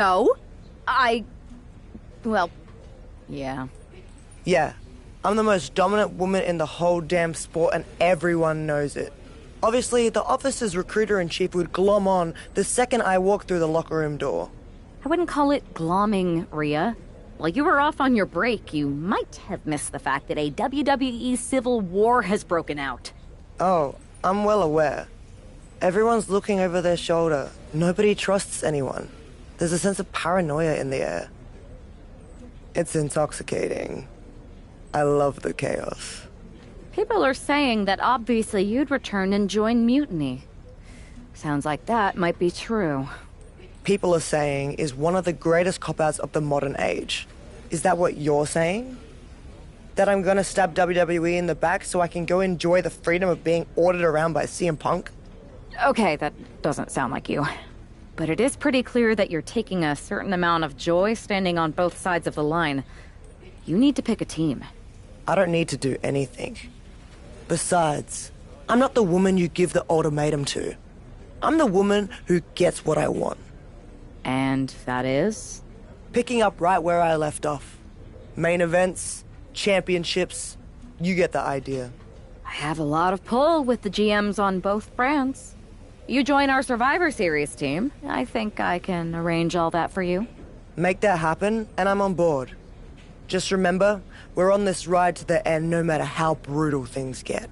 No. Well, yeah. Yeah, I'm the most dominant woman in the whole damn sport and everyone knows it. Obviously, the office's recruiter-in-chief would glom on the second I walk through the locker room door. I wouldn't call it glomming, Rhea. While you were off on your break, you might have missed the fact that a WWE civil war has broken out. Oh, I'm well aware. Everyone's looking over their shoulder. Nobody trusts anyone. There's a sense of paranoia in the air. It's intoxicating. I love the chaos. People are saying that obviously you'd return and join Mutiny. Sounds like that might be true. People are saying is one of the greatest cop-outs of the modern age. Is that what you're saying? That I'm gonna stab WWE in the back so I can go enjoy the freedom of being ordered around by CM Punk? Okay, that doesn't sound like you. But it is pretty clear that you're taking a certain amount of joy standing on both sides of the line. You need to pick a team. I don't need to do anything. Besides, I'm not the woman you give the ultimatum to. I'm the woman who gets what I want. And that is? Picking up right where I left off. Main events, championships, you get the idea. I have a lot of pull with the GMs on both brands. You join our Survivor Series team. I think I can arrange all that for you. Make that happen, and I'm on board. Just remember, we're on this ride to the end no matter how brutal things get.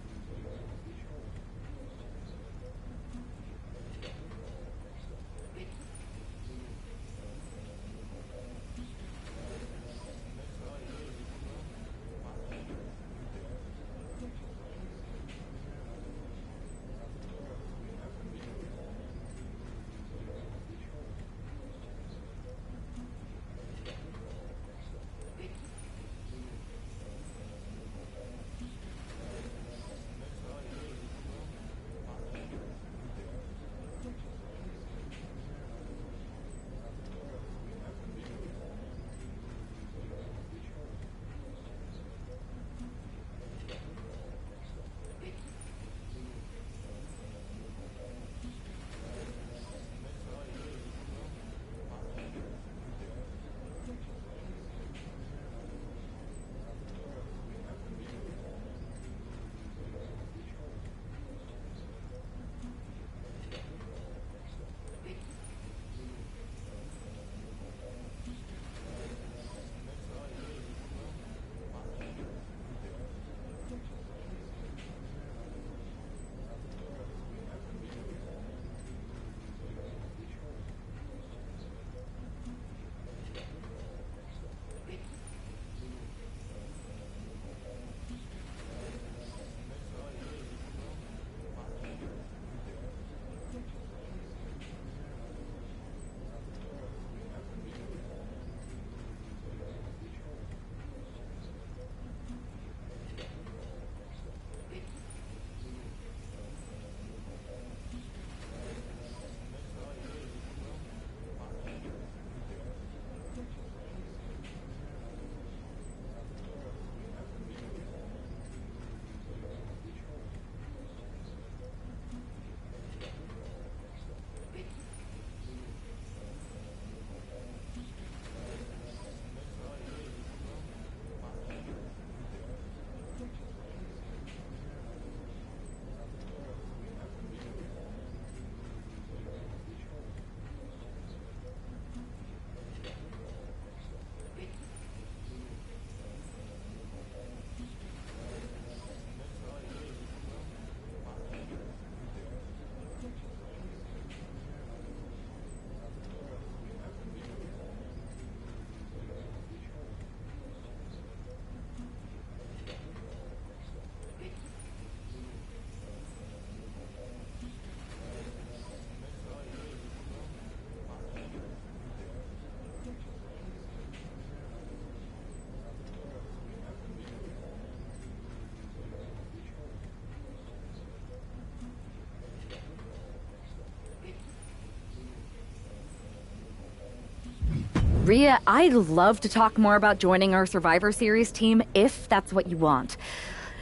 Rhea, I'd love to talk more about joining our Survivor Series team if that's what you want.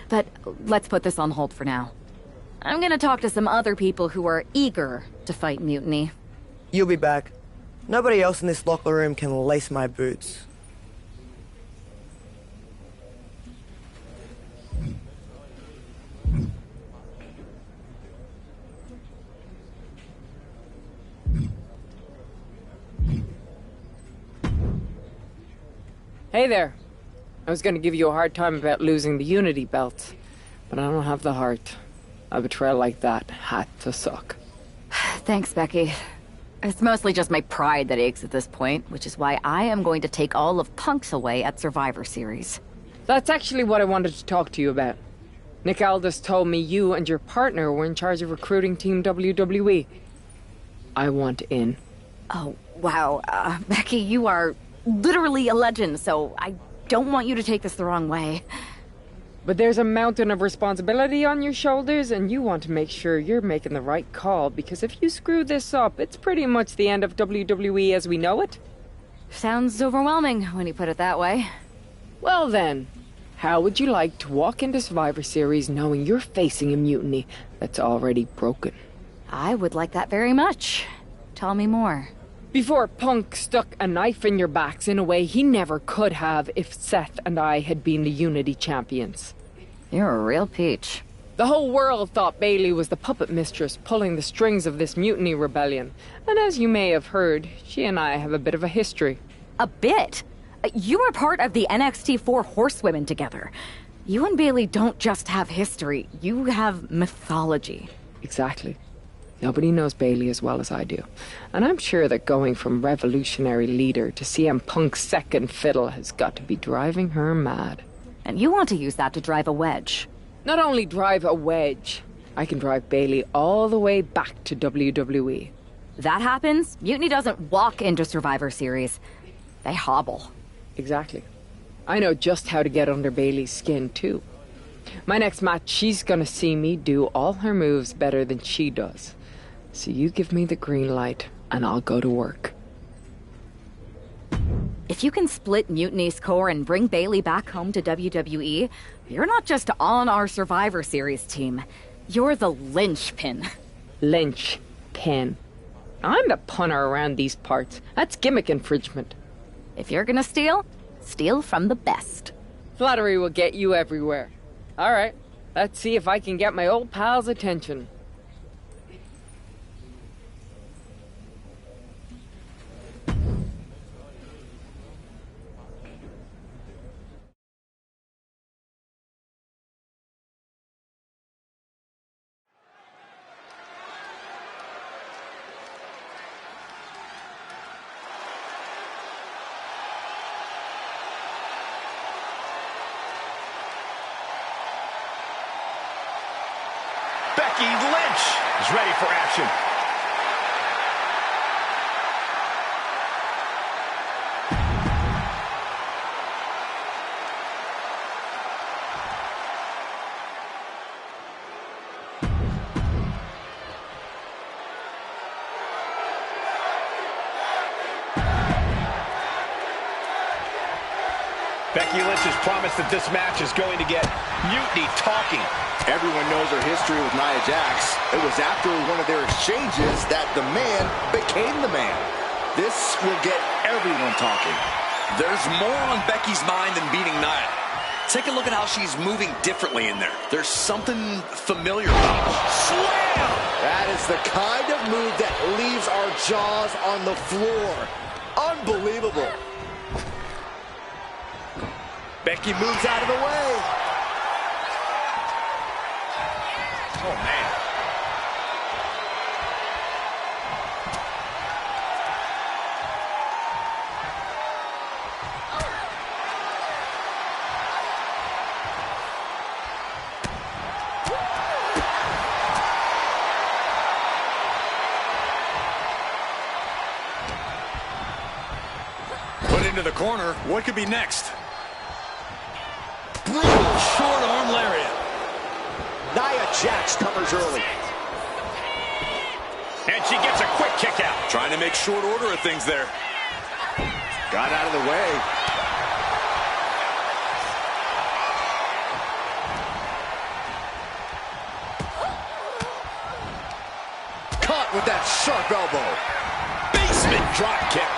But let's put this on hold for now. I'm gonna talk to some other people who are eager to fight Mutiny. You'll be back. Nobody else in this locker room can lace my boots. Hey there. I was gonna give you a hard time about losing the Unity belt, but I don't have the heart. A betrayal like that had to suck. Thanks, Becky. It's mostly just my pride that aches at this point, which is why I am going to take all of Punk's away at Survivor Series. That's actually what I wanted to talk to you about. Nick Aldis told me you and your partner were in charge of recruiting Team WWE. I want in. Oh, wow. Becky, you are literally a legend, so I don't want you to take this the wrong way. But there's a mountain of responsibility on your shoulders, and you want to make sure you're making the right call, because if you screw this up, it's pretty much the end of WWE as we know it. Sounds overwhelming when you put it that way. Well then, how would you like to walk into Survivor Series knowing you're facing a mutiny that's already broken? I would like that very much. Tell me more. Before Punk stuck a knife in your backs in a way he never could have if Seth and I had been the Unity champions. You're a real peach. The whole world thought Bailey was the puppet mistress pulling the strings of this mutiny rebellion. And as you may have heard, she and I have a bit of a history. A bit? You were part of the NXT 4 Horsewomen together. You and Bailey don't just have history, you have mythology. Exactly. Nobody knows Bailey as well as I do. And I'm sure that going from revolutionary leader to CM Punk's second fiddle has got to be driving her mad. And you want to use that to drive a wedge. Not only drive a wedge, I can drive Bailey all the way back to WWE. That happens, Mutiny doesn't walk into Survivor Series. They hobble. Exactly. I know just how to get under Bailey's skin, too. My next match, she's gonna see me do all her moves better than she does. So you give me the green light, and I'll go to work. If you can split Mutiny's core and bring Bailey back home to WWE, you're not just on our Survivor Series team. You're the linchpin. Linchpin. I'm the punter around these parts. That's gimmick infringement. If you're gonna steal, steal from the best. Flattery will get you everywhere. All right, let's see if I can get my old pal's attention. Becky Lynch is ready for action. Becky Lynch has promised that this match is going to get Mutiny talking. Everyone knows her history with Nia Jax. It was after one of their exchanges that the man became the man. This will get everyone talking. There's more on Becky's mind than beating Nia. Take a look at how she's moving differently in there. There's something familiar about it. Slam! That is the kind of move that leaves our jaws on the floor. Unbelievable. Becky moves out of the way. Oh, man. Put into the corner. What could be next? Brutal short arm lariat. Nia Jax covers early. And she gets a quick kick out. Trying to make short order of things there. Got out of the way. Caught with that sharp elbow. Base basement drop kick.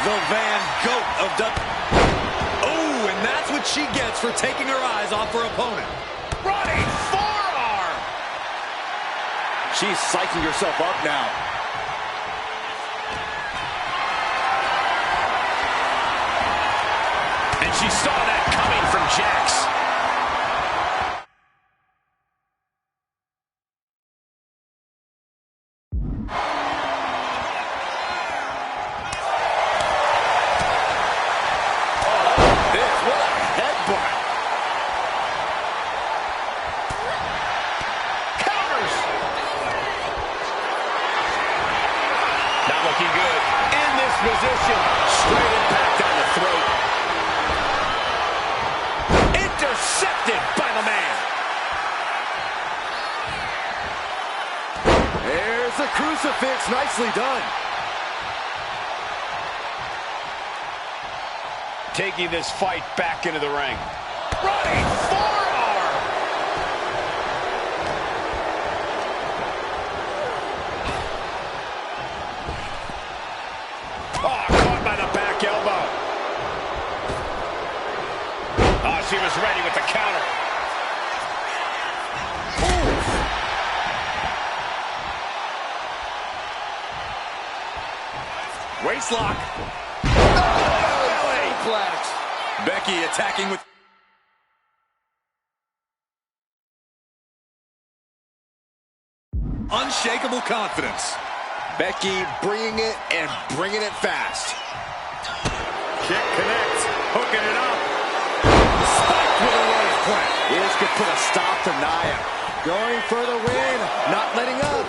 The Van Goat of Oh, and that's what she gets for taking her eyes off her opponent. Running forearm. She's psyching herself up now. And she saw that coming from Jax. Looking good in this position. Straight impact on the throat. Intercepted by the man. There's the crucifix. Nicely done. Taking this fight back into the ring. Running forearm. She was ready with the counter. Oof. Waistlock. Belly flex. Becky attacking with unshakable confidence. Becky bringing it and bringing it fast. Kick connects. Hooking it up. Spiked with a rose plant. This could put a stop to Nia. Going for the win. Not letting up.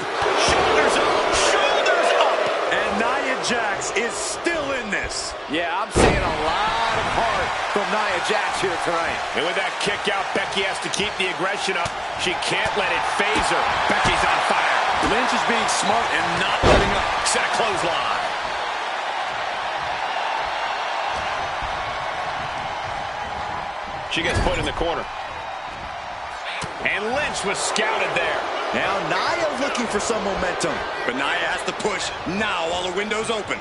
Shoulders up. Shoulders up. And Nia Jax is still in this. Yeah, I'm seeing a lot of heart from Nia Jax here tonight. And with that kick out, Becky has to keep the aggression up. She can't let it phase her. Becky's on fire. Lynch is being smart and not letting up. Set a clothesline. She gets put in the corner. And Lynch was scouted there. Now Nia looking for some momentum. But Nia has to push now while the window's open.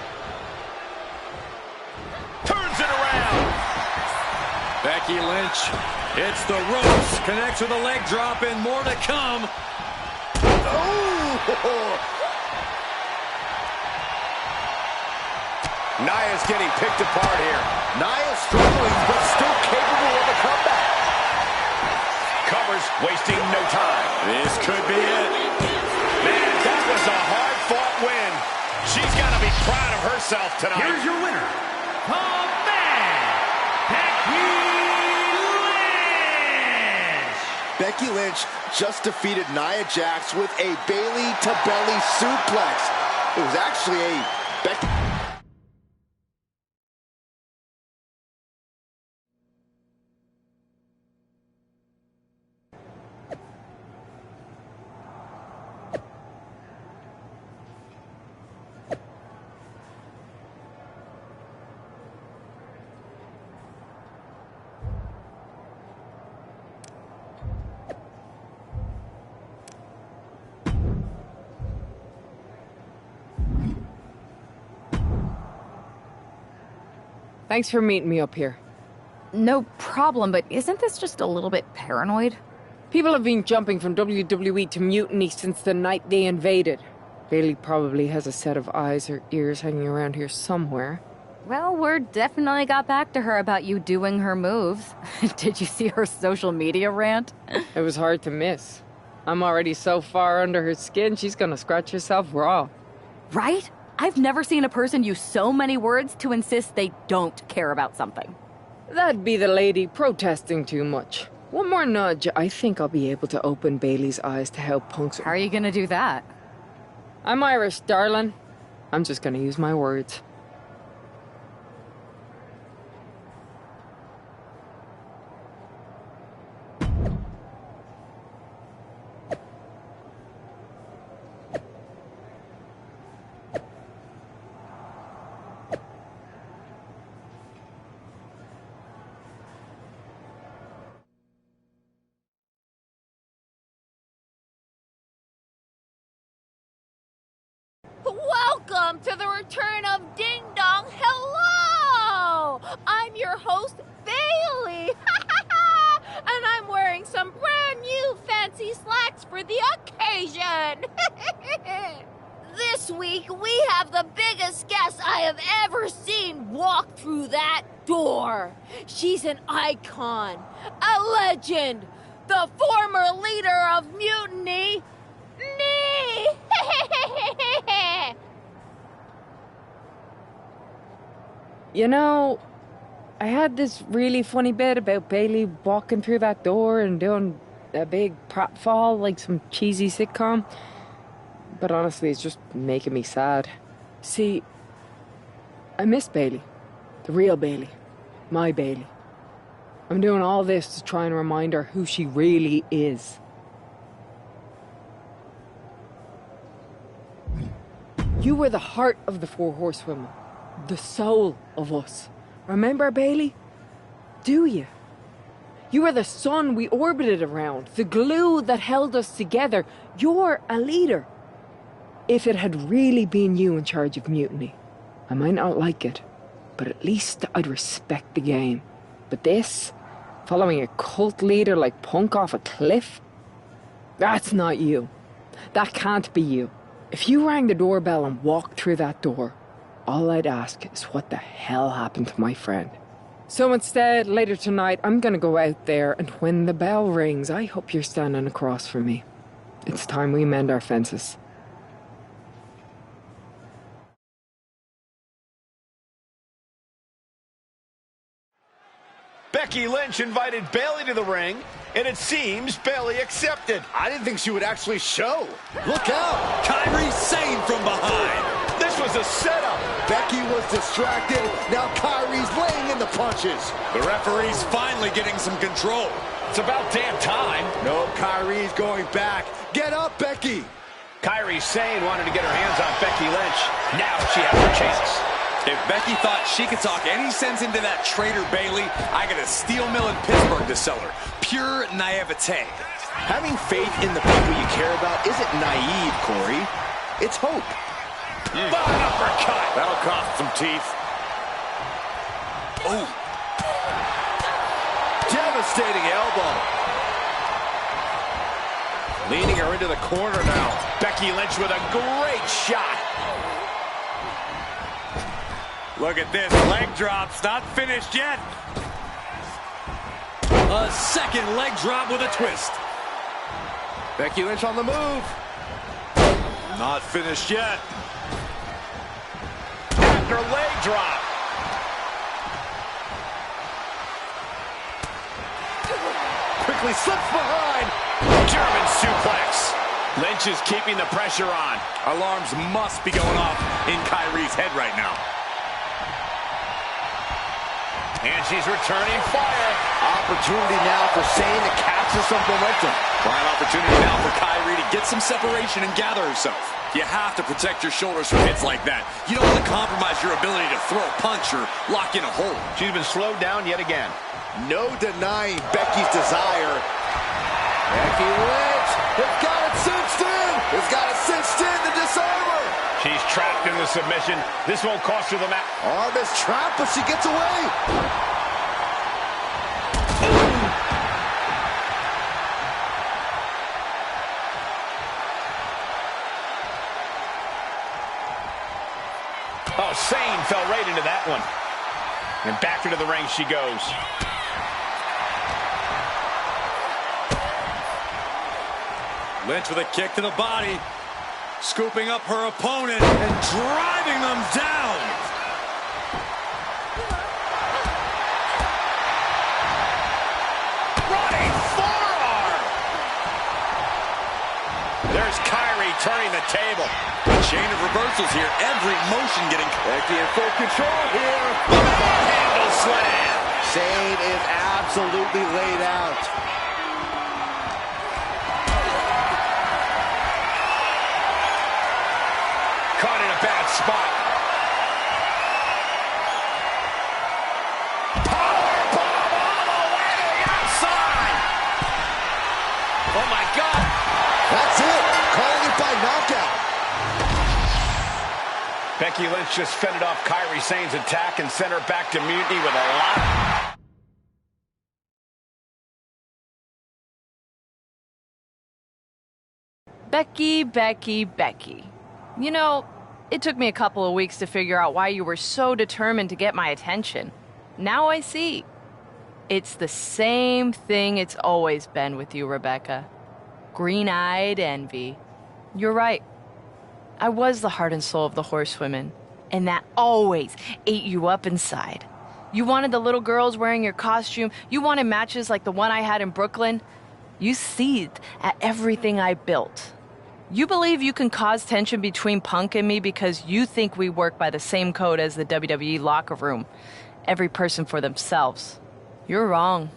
Turns it around. Becky Lynch hits the ropes. Connects with a leg drop and more to come. Oh! Nia's getting picked apart here. Nia's struggling, but still capable of a comeback. Covers, wasting no time. This could be it. Man, that was a hard-fought win. She's got to be proud of herself tonight. Here's your winner, the man, Becky Lynch. Becky Lynch just defeated Nia Jax with a Bayley-to-belly suplex. It was actually a Becky... Thanks for meeting me up here. No problem, but isn't this just a little bit paranoid? People have been jumping from WWE to Mutiny since the night they invaded. Bayley probably has a set of eyes or ears hanging around here somewhere. Well, word definitely got back to her about you doing her moves. Did you see her social media rant? It was hard to miss. I'm already so far under her skin, she's gonna scratch herself raw. Right? I've never seen a person use so many words to insist they don't care about something. That'd be the lady protesting too much. One more nudge, I think I'll be able to open Bayley's eyes to how punks... How are you gonna do that? I'm Irish, darling. I'm just gonna use my words. Welcome to the return of Ding Dong. Hello! I'm your host, Bailey. And I'm wearing some brand new fancy slacks for the occasion. This week, we have the biggest guest I have ever seen walk through that door. She's an icon, a legend, the former leader of Mutiny, me! You know, I had this really funny bit about Bailey walking through that door and doing a big pratfall like some cheesy sitcom. But honestly, it's just making me sad. See, I miss Bailey. The real Bailey. My Bailey. I'm doing all this to try and remind her who she really is. You were the heart of the Four Horsewomen. The soul of us. Remember, Bailey? Do you? You were the sun we orbited around. The glue that held us together. You're a leader. If it had really been you in charge of Mutiny, I might not like it, but at least I'd respect the game. But this, following a cult leader like Punk off a cliff, that's not you. That can't be you. If you rang the doorbell and walked through that door, all I'd ask is what the hell happened to my friend. So instead, later tonight, I'm gonna go out there, and when the bell rings, I hope you're standing across from me. It's time we mend our fences. Becky Lynch invited Bailey to the ring, and it seems Bailey accepted. I didn't think she would actually show. Look out! Kairi Sane from behind. This was a setup. Becky was distracted. Now Kairi's laying in the punches. The referee's finally getting some control. It's about damn time. No, Kairi's going back. Get up, Becky. Kairi Sane wanted to get her hands on Becky Lynch. Now she has her chance. If Becky thought she could talk any sense into that traitor Bailey, I got a steel mill in Pittsburgh to sell her. Pure naivete. Having faith in the people you care about isn't naive, Corey. It's hope. Uppercut. That'll cost some teeth. Oh, Devastating elbow. Leaning her into the corner now. Becky Lynch with a great shot. look at this. Leg drops, not finished yet. A second leg drop with a twist. Becky Lynch on the move. Not finished yet. After leg drop. Quickly slips behind. German suplex. Lynch is keeping the pressure on. Alarms must be going off in Kairi's head right now. And she's returning fire. Opportunity now for Sane to capture some momentum. Prime opportunity now for Kairi to get some separation and gather herself. You have to protect your shoulders from hits like that. You don't want to compromise your ability to throw a punch or lock in a hold. She's been slowed down yet again. No denying Becky's desire. Becky Lynch has got it cinched in. Has got it cinched in to disarm her. She's trapped in the submission. This won't cost her the match. Arm is trapped, but she gets away. Oh, Sane fell right into that one. And back into the ring she goes. Lynch with a kick to the body. Scooping up her opponent and driving them down. Running forearm. There's Kairi turning the table. A chain of reversals here. Every motion getting... Becky in full control here. Handle slam. Sane is absolutely laid out. Caught in a bad spot. Powerbomb all the way to the outside. Oh, my God. That's it. Calling it by knockout. Becky Lynch just fended off Kairi Sane's attack and sent her back to Mutiny with a lot. Becky, Becky, Becky. You know, it took me a couple of weeks to figure out why you were so determined to get my attention. Now I see. It's the same thing it's always been with you, Rebecca. Green-eyed envy. You're right. I was the heart and soul of the Horsewomen, and that always ate you up inside. You wanted the little girls wearing your costume. You wanted matches like the one I had in Brooklyn. You seethed at everything I built. You believe you can cause tension between Punk and me because you think we work by the same code as the WWE locker room. Every person for themselves. You're wrong.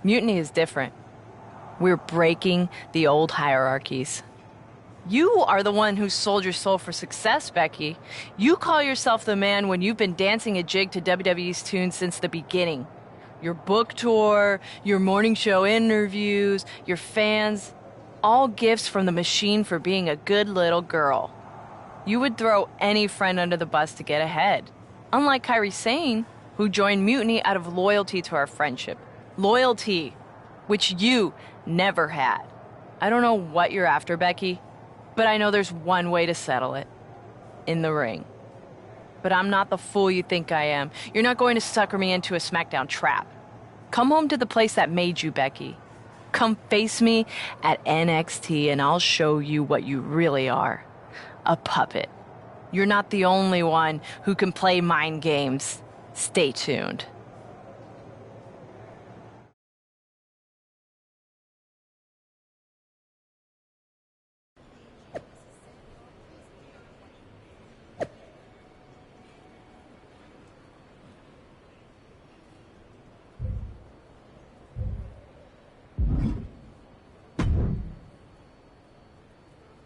Mutiny is different. We're breaking the old hierarchies. You are the one who sold your soul for success, Becky. You call yourself the man when you've been dancing a jig to WWE's tune since the beginning. Your book tour, your morning show interviews, your fans, all gifts from the machine for being a good little girl. You would throw any friend under the bus to get ahead. Unlike Kairi Sane, who joined Mutiny out of loyalty to our friendship. Loyalty, which you never had. I don't know what you're after, Becky, but I know there's one way to settle it. In the ring. But I'm not the fool you think I am. You're not going to sucker me into a SmackDown trap. Come home to the place that made you, Becky. Come face me at NXT and I'll show you what you really are. A puppet. You're not the only one who can play mind games. Stay tuned.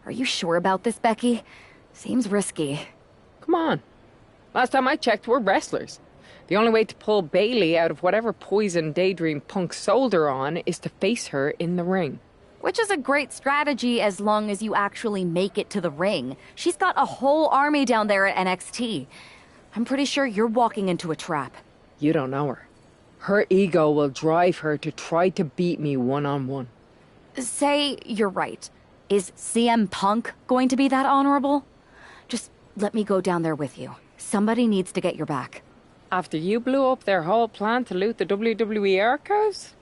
Are you sure about this, Becky? Seems risky. Come on. Last time I checked, we're wrestlers. The only way to pull Bayley out of whatever poison daydream Punk sold her on is to face her in the ring. Which is a great strategy as long as you actually make it to the ring. She's got a whole army down there at NXT. I'm pretty sure you're walking into a trap. You don't know her. Her ego will drive her to try to beat me one-on-one. Say you're right. Is CM Punk going to be that honorable? Just let me go down there with you. Somebody needs to get your back. After you blew up their whole plan to loot the WWE archives?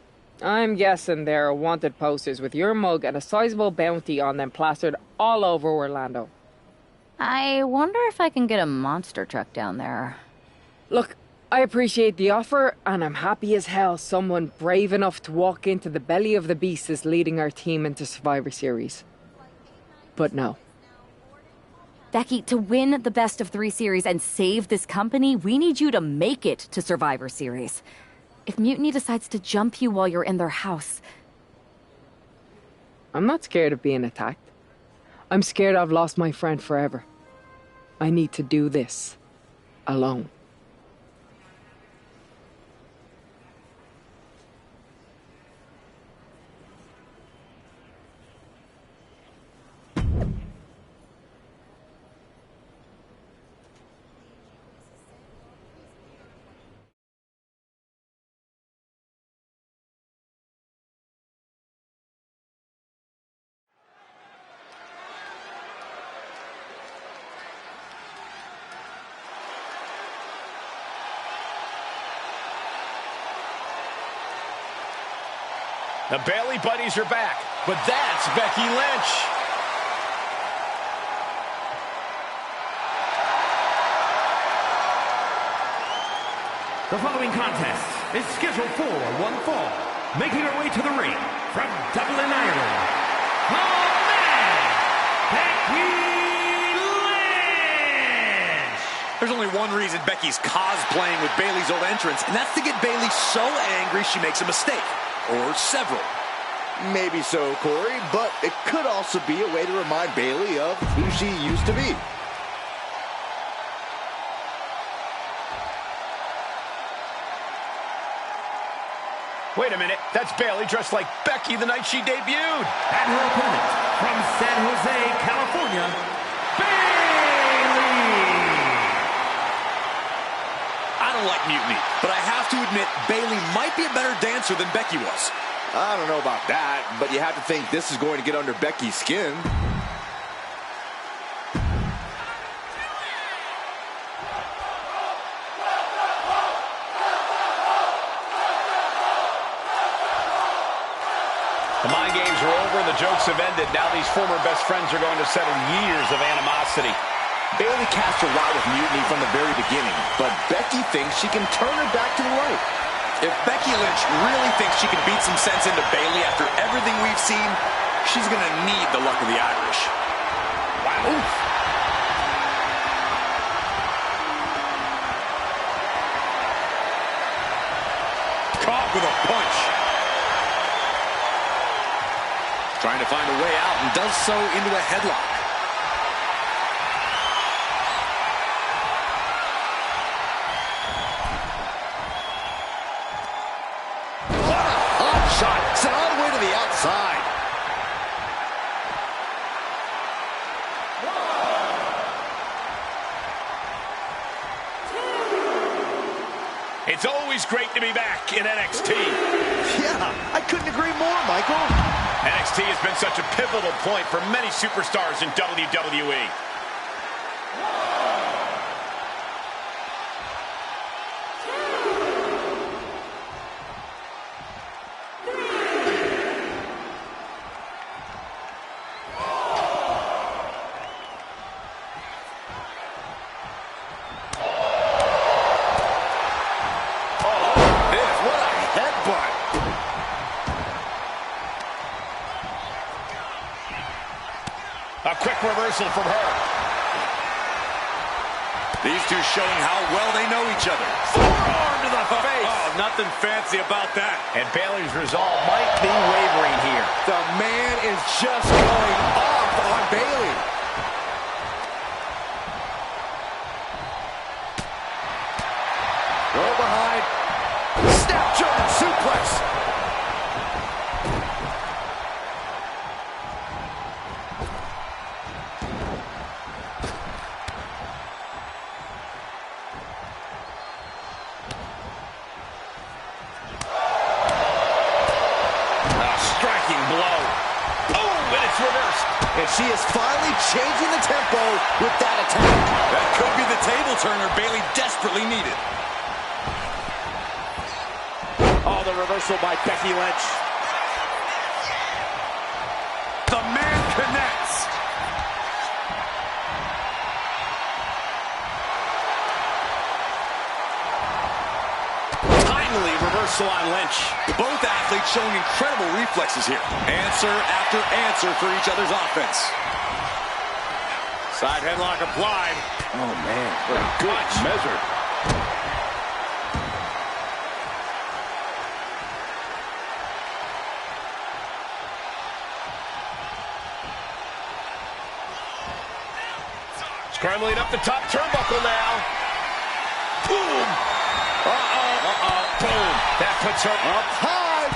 I'm guessing there are wanted posters with your mug and a sizable bounty on them plastered all over Orlando. I wonder if I can get a monster truck down there. Look, I appreciate the offer, and I'm happy as hell someone brave enough to walk into the belly of the beast is leading our team into Survivor Series. But no. Becky, to win the best of 3 series and save this company, we need you to make it to Survivor Series. If Mutiny decides to jump you while you're in their house... I'm not scared of being attacked. I'm scared I've lost my friend forever. I need to do this. Alone. The Bayley buddies are back, but that's Becky Lynch. The following contest is scheduled for one fall. Making her way to the ring from Dublin, Ireland, the man, Becky Lynch! There's only one reason Becky's cosplaying with Bayley's old entrance, and that's to get Bayley so angry she makes a mistake. Or several. Maybe so, Corey, but it could also be a way to remind Bayley of who she used to be. Wait a minute, that's Bayley dressed like Becky the night she debuted. And her opponent from San Jose, California, Bayley! like Mutiny, but I have to admit Bayley might be a better dancer than Becky was. I don't know about that, but you have to think this is going to get under Becky's skin. The mind games are over and the jokes have ended. Now these former best friends are going to settle years of animosity. Bayley cast a lot with Mutiny from the very beginning, but Becky thinks she can turn her back to the light. If Becky Lynch really thinks she can beat some sense into Bayley after everything we've seen, she's going to need the luck of the Irish. Wow. Oof. Caught with a punch. Trying to find a way out and does so into a headlock. What a hot shot. It's all the way to the outside. It's always great to be back in NXT. Yeah, I couldn't agree more, Michael. NXT has been such a pivotal point for many superstars in WWE. What a headbutt. A quick reversal from her. These two showing how well they know each other. Forearm to the face. Oh, nothing fancy about that. And Bayley's resolve might be wavering here. The man is just going off on Bayley. Go behind. Snap German suplex. Striking blow. Oh, and it's reversed. And she is finally changing the tempo with that attack. That could be the table turner Bayley desperately needed. Oh, the reversal by Becky Lynch. The man connects. Timely reversal on Lynch. Both athletes showing incredible reflexes here. Answer after answer for each other's offense. Side headlock applied. Oh, man. What a good measure. Scrambling up the top turnbuckle now. Boom. Boom. That puts her Up high.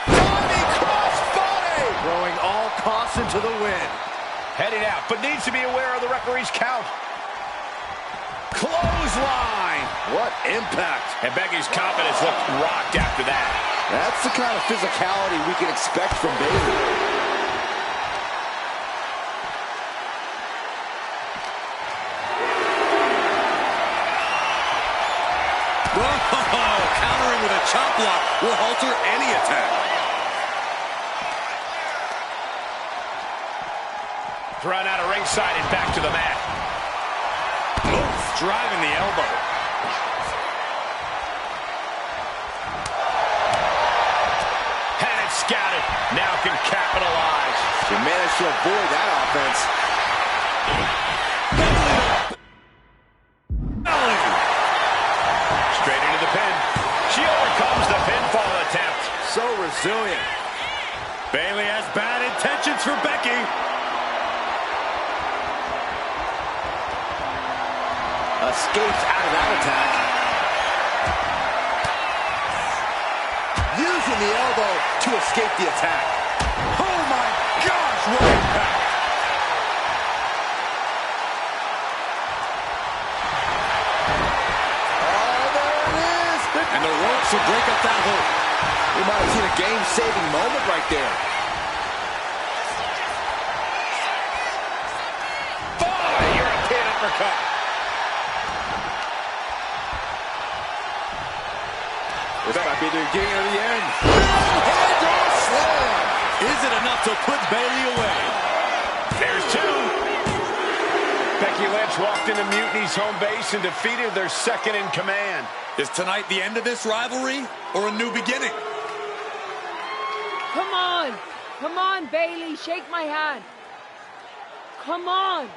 Diving crossbody. Throwing all caution to the wind. heading out, but needs to be aware of the referee's count. Clothesline. What impact. And Becky's confidence looked rocked after that. That's the kind of physicality we can expect from Bayley. Countering with a chop block will alter any attack. Thrown out of ringside and back to the mat. Oof, driving the elbow. Had it scouted. Now can capitalize. She managed to avoid that offense. Straight into the pin. She overcomes the pinfall attempt. So resilient. Bayley has bad intentions for Becky. Escapes out of that attack. Using the elbow to escape the attack. Oh my gosh, what impact! And the ropes will break up that hold. We might have seen a game-saving moment right there. European uppercut. This might be the beginning of the end. Head slam. Is it enough to put Bayley away? There's two. Becky Lynch walked into Mutiny's home base and defeated their second in command. Is tonight the end of this rivalry or a new beginning? Come on! Come on, Bayley, shake my hand. Come on!